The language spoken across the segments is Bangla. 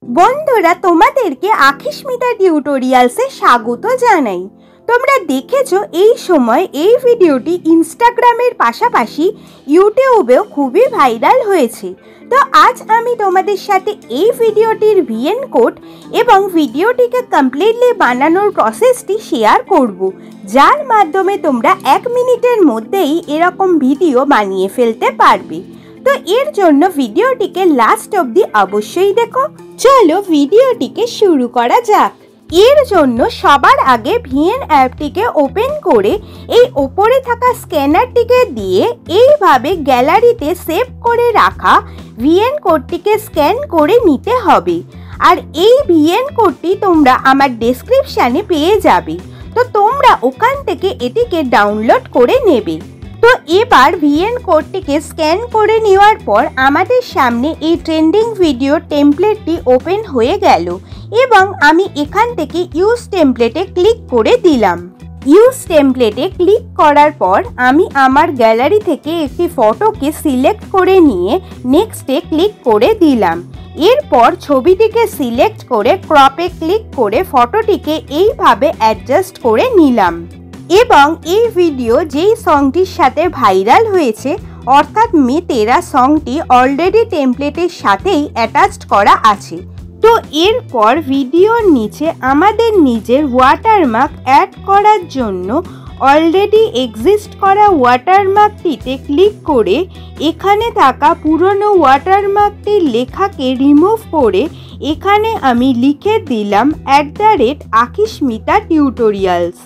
বন্ধুরা, তোমাদেরকে আখিস্মিতা টিউটোরিয়ালসে স্বাগত জানাই। তোমরা দেখেছো এই সময় এই ভিডিওটি ইনস্টাগ্রামের পাশাপাশি ইউটিউবেও খুবই ভাইরাল হয়েছে। তো আজ আমি তোমাদের সাথে এই ভিডিওটির ভিএন কোড এবং ভিডিওটিকে কমপ্লিটলি বানানোর প্রসেসটি শেয়ার করব, যার মাধ্যমে তোমরা 1 মিনিটের মধ্যেই এরকম ভিডিও বানিয়ে ফেলতে পারবে। তো এর জন্য ভিডিওটিকে লাস্ট অবধি অবশ্যই দেখো। চলো ভিডিওটিকে শুরু করা যাক। এর জন্য সবার আগে ভিএন অ্যাপটিকে ওপেন করে এই ওপরে থাকা স্ক্যানারটিকে দিয়ে এইভাবে গ্যালারিতে সেভ করে রাখা ভিএন কোডটিকে স্ক্যান করে নিতে হবে। আর এই ভিএন কোডটি তোমরা আমার ডেসক্রিপশানে পেয়ে যাবে, তো তোমরা ওখান থেকে এটিকে ডাউনলোড করে নেবে। তো এবার ভিএন কোডটিকে স্ক্যান করে নেওয়ার পর আমাদের সামনে এই ট্রেন্ডিং ভিডিও টেমপ্লেটটি ওপেন হয়ে গেল এবং আমি এখান থেকে ইউজ টেমপ্লেটে ক্লিক করে দিলাম। ইউজ টেমপ্লেটে ক্লিক করার পর আমি আমার গ্যালারি থেকে একটি ফটোকে সিলেক্ট করে নিয়ে নেক্সটে ক্লিক করে দিলাম। এরপর ছবিটিকে সিলেক্ট করে ক্রপে ক্লিক করে ফটোটিকে এইভাবে অ্যাডজাস্ট করে নিলাম। এবং এই ভিডিও যেই সংটির সাথে ভাইরাল হয়েছে অর্থাৎ মে 13 সংটি অলরেডি টেমপ্লেটের সাথেই অ্যাটাচড করা আছে। তো এরপর ভিডিওর নিচে আমাদের নিজের ওয়াটারমার্ক অ্যাড করার জন্য অলরেডি এক্সিস্ট করা ওয়াটারমার্কটিতে ক্লিক করে এখানে থাকা পুরনো ওয়াটারমার্কটির লেখাকে রিমুভ করে এখানে আমি লিখে দিলাম @আখিস্মিতা টিউটোরিয়ালস।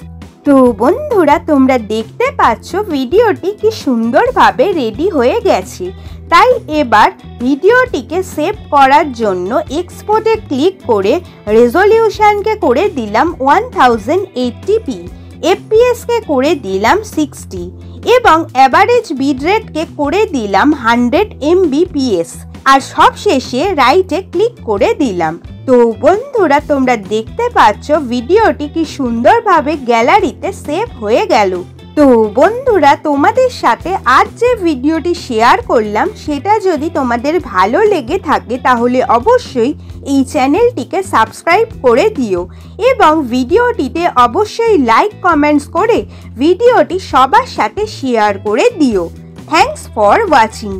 তো বন্ধুরা, তোমরা দেখতে পাচ্ছ ভিডিওটি কি সুন্দরভাবে রেডি হয়ে গেছে। তাই এবার ভিডিওটিকে সেভ করার জন্য এক্সপোর্টে ক্লিক করে রেজলিউশনকে করে দিলাম 1080p, এফপিএসকে করে দিলাম 60 এবং অ্যাভারেজ বিট রেটকে করে দিলাম 100 mbps আর সবশেষে রাইটে ক্লিক করে দিলাম। তো বন্ধুরা, তোমরা দেখতে পাচ্ছ ভিডিওটি কি সুন্দরভাবে গ্যালারিতে সেভ হয়ে গেল। তো বন্ধুরা, তোমাদের সাথে আজ যে ভিডিওটি শেয়ার করলাম সেটা যদি তোমাদের ভালো লেগে থাকে তাহলে অবশ্যই এই চ্যানেলটিকে সাবস্ক্রাইব করে দিও এবং ভিডিওটিতে অবশ্যই লাইক কমেন্টস করে ভিডিওটি সবার সাথে শেয়ার করে দিও। Thanks for watching.